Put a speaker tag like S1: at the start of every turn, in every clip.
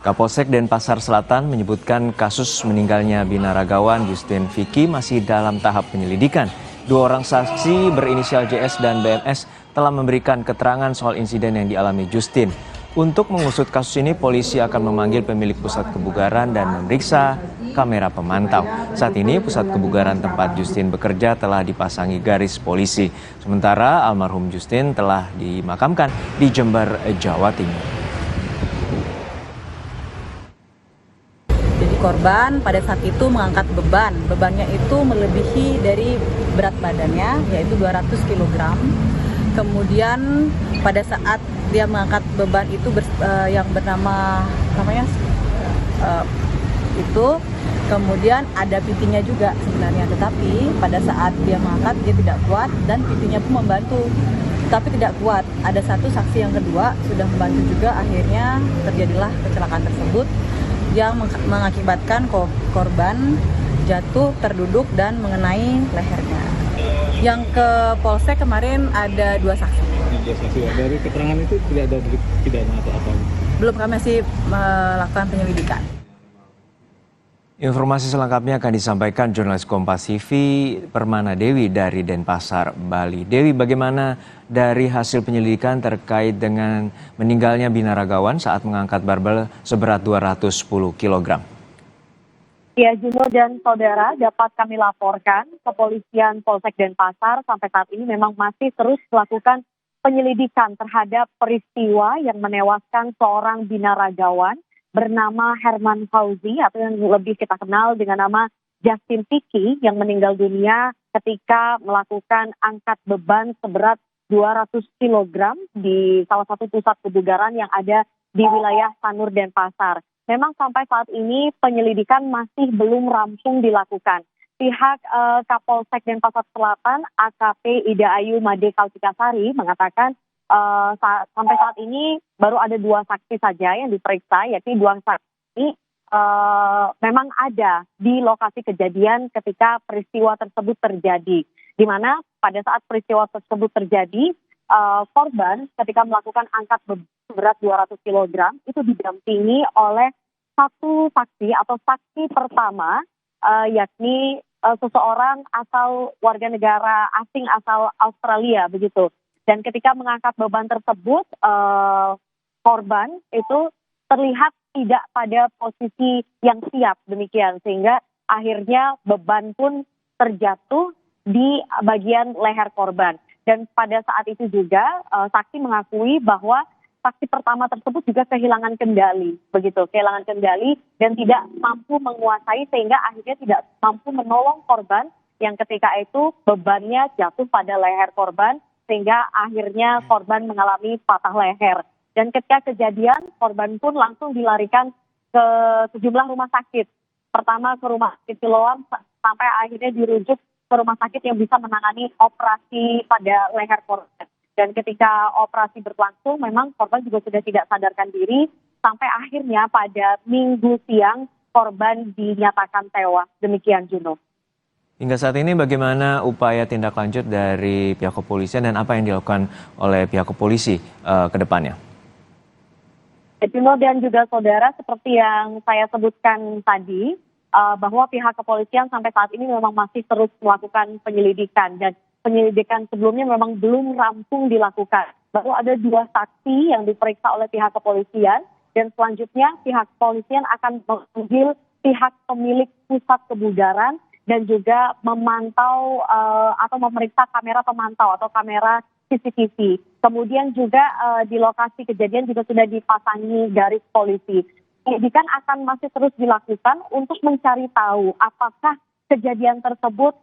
S1: Kapolsek Denpasar Selatan menyebutkan kasus meninggalnya binaragawan Justin Vicky masih dalam tahap penyelidikan. Dua orang saksi berinisial JS dan BMS telah memberikan keterangan soal insiden yang dialami Justin. Untuk mengusut kasus ini, polisi akan memanggil pemilik pusat kebugaran dan memeriksa kamera pemantau. Saat ini, pusat kebugaran tempat Justin bekerja telah dipasangi garis polisi. Sementara almarhum Justin telah dimakamkan di Jember, Jawa Timur.
S2: Korban pada saat itu mengangkat bebannya itu melebihi dari berat badannya, yaitu 200 kg. Kemudian pada saat dia mengangkat beban itu yang bernama itu, kemudian ada pipinya juga sebenarnya, tetapi pada saat dia mengangkat dia tidak kuat dan pipinya pun membantu, tapi tidak kuat. Ada satu saksi yang kedua sudah membantu juga, akhirnya terjadilah kecelakaan tersebut yang mengakibatkan korban jatuh, terduduk, dan mengenai lehernya. Yang ke Polsek kemarin ada dua saksi.
S3: Dari keterangan itu tidak ada delik pidana atau apa?
S2: Belum, kami masih melakukan penyelidikan.
S1: Informasi selengkapnya akan disampaikan jurnalis Kompas TV Permana Dewi dari Denpasar, Bali. Dewi, bagaimana dari hasil penyelidikan terkait dengan meninggalnya binaragawan saat mengangkat barbel seberat 210 kg?
S4: Ya, Juno dan saudara, dapat kami laporkan kepolisian Polsek Denpasar sampai saat ini memang masih terus melakukan penyelidikan terhadap peristiwa yang menewaskan seorang binaragawan bernama Herman Fauzi atau yang lebih kita kenal dengan nama Justin Vicky yang meninggal dunia ketika melakukan angkat beban seberat 200 kg di salah satu pusat kebugaran yang ada di wilayah Sanur Denpasar. Memang sampai saat ini penyelidikan masih belum rampung dilakukan. Pihak Kapolsek Denpasar Selatan AKP Ida Ayu Made Kaltikasari mengatakan sampai saat ini baru ada dua saksi saja yang diperiksa, yaitu dua saksi memang ada di lokasi kejadian ketika peristiwa tersebut terjadi. Di mana pada saat peristiwa tersebut terjadi, korban ketika melakukan angkat berat 200 kg itu didampingi oleh satu saksi atau saksi pertama, yakni seseorang asal warga negara asing asal Australia begitu. Dan ketika mengangkat beban tersebut, korban itu terlihat tidak pada posisi yang siap demikian. Sehingga akhirnya beban pun terjatuh di bagian leher korban. Dan pada saat itu juga saksi mengakui bahwa saksi pertama tersebut juga kehilangan kendali. Begitu, kehilangan kendali dan tidak mampu menguasai sehingga akhirnya tidak mampu menolong korban yang ketika itu bebannya jatuh pada leher korban. Sehingga akhirnya korban mengalami patah leher. Dan ketika kejadian, korban pun langsung dilarikan ke sejumlah rumah sakit. Pertama ke rumah sakit Siloam, sampai akhirnya dirujuk ke rumah sakit yang bisa menangani operasi pada leher korban. Dan ketika operasi berlangsung, memang korban juga sudah tidak sadarkan diri. Sampai akhirnya pada Minggu siang, korban dinyatakan tewas. Demikian, Juno.
S1: Hingga saat ini bagaimana upaya tindak lanjut dari pihak kepolisian dan apa yang dilakukan oleh pihak kepolisi ke depannya?
S4: Juno dan juga saudara, seperti yang saya sebutkan tadi, bahwa pihak kepolisian sampai saat ini memang masih terus melakukan penyelidikan. Dan penyelidikan sebelumnya memang belum rampung dilakukan. Baru ada dua saksi yang diperiksa oleh pihak kepolisian. Dan selanjutnya pihak kepolisian akan memanggil pihak pemilik pusat kebugaran dan juga memantau atau memeriksa kamera pemantau atau kamera CCTV. Kemudian juga di lokasi kejadian juga sudah dipasangi garis polisi. Penyelidikan akan masih terus dilakukan untuk mencari tahu apakah kejadian tersebut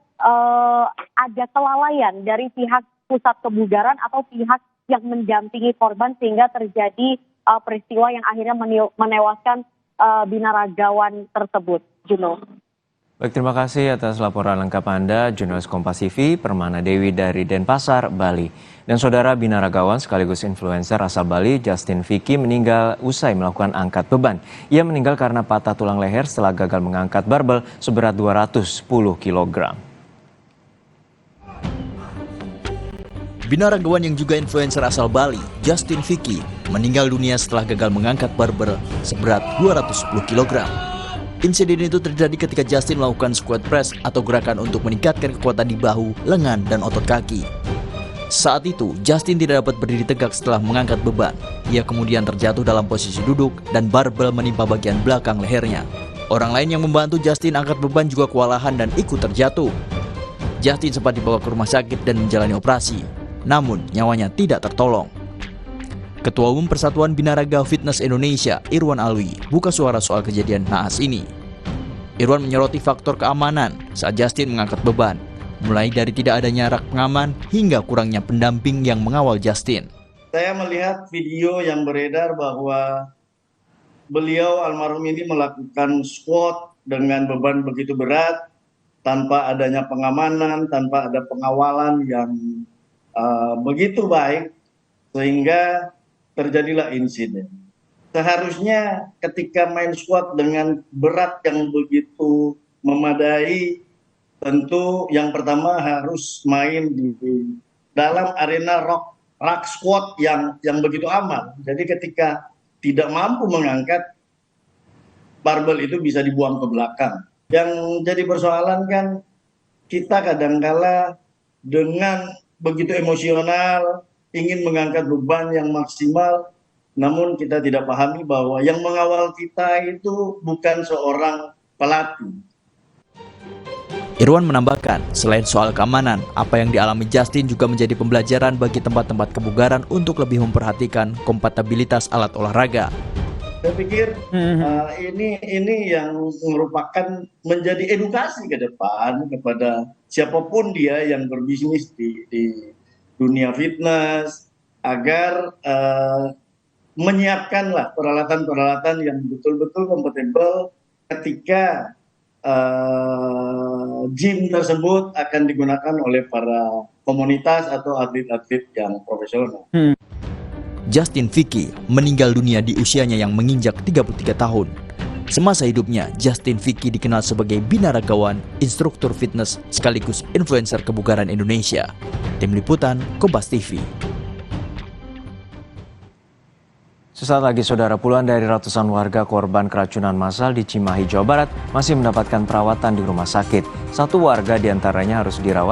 S4: ada kelalaian dari pihak pusat kebugaran atau pihak yang mendampingi korban sehingga terjadi peristiwa yang akhirnya menewaskan binaragawan tersebut. Juno.
S1: Baik, terima kasih atas laporan lengkap Anda, jurnalis Kompas TV Permana Dewi dari Denpasar, Bali. Dan saudara binaragawan sekaligus influencer asal Bali, Justin Vicky meninggal usai melakukan angkat beban. Ia meninggal karena patah tulang leher setelah gagal mengangkat barbel seberat 210 kg.
S5: Binaragawan yang juga influencer asal Bali, Justin Vicky, meninggal dunia setelah gagal mengangkat barbel seberat 210 kg. Insiden itu terjadi ketika Justin melakukan squat press atau gerakan untuk meningkatkan kekuatan di bahu, lengan, dan otot kaki. Saat itu, Justin tidak dapat berdiri tegak setelah mengangkat beban. Ia kemudian terjatuh dalam posisi duduk dan barbel menimpa bagian belakang lehernya. Orang lain yang membantu Justin angkat beban juga kewalahan dan ikut terjatuh. Justin sempat dibawa ke rumah sakit dan menjalani operasi, namun nyawanya tidak tertolong. Ketua Umum Persatuan Binaraga Fitness Indonesia, Irwan Alwi, buka suara soal kejadian naas ini. Irwan menyoroti faktor keamanan saat Justin mengangkat beban, mulai dari tidak adanya rak pengaman hingga kurangnya pendamping yang mengawal Justin.
S6: Saya melihat video yang beredar bahwa beliau almarhum ini melakukan squat dengan beban begitu berat, tanpa adanya pengamanan, tanpa ada pengawalan yang begitu baik, sehingga terjadilah insiden. Seharusnya ketika main squat dengan berat yang begitu memadai, tentu yang pertama harus main di dalam arena rack squat yang begitu aman. Jadi ketika tidak mampu mengangkat, barbel itu bisa dibuang ke belakang. Yang jadi persoalan kan kita kadangkala dengan begitu emosional ingin mengangkat beban yang maksimal, namun kita tidak pahami bahwa yang mengawal kita itu bukan seorang pelatih.
S5: Irwan menambahkan, selain soal keamanan, apa yang dialami Justin juga menjadi pembelajaran bagi tempat-tempat kebugaran untuk lebih memperhatikan kompatibilitas alat olahraga.
S6: Saya pikir ini yang merupakan menjadi edukasi ke depan kepada siapapun dia yang berbisnis di dunia fitness, agar menyiapkanlah peralatan-peralatan yang betul-betul kompatibel ketika gym tersebut akan digunakan oleh para komunitas atau atlet-atlet yang profesional.
S5: Justin Vicky meninggal dunia di usianya yang menginjak 33 tahun. Semasa hidupnya, Justin Vicky dikenal sebagai binaragawan, instruktur fitness, sekaligus influencer kebugaran Indonesia. Tim Liputan, Kompas TV.
S1: Sesaat lagi, saudara, puluhan dari ratusan warga korban keracunan massal di Cimahi, Jawa Barat masih mendapatkan perawatan di rumah sakit. Satu warga diantaranya harus dirawat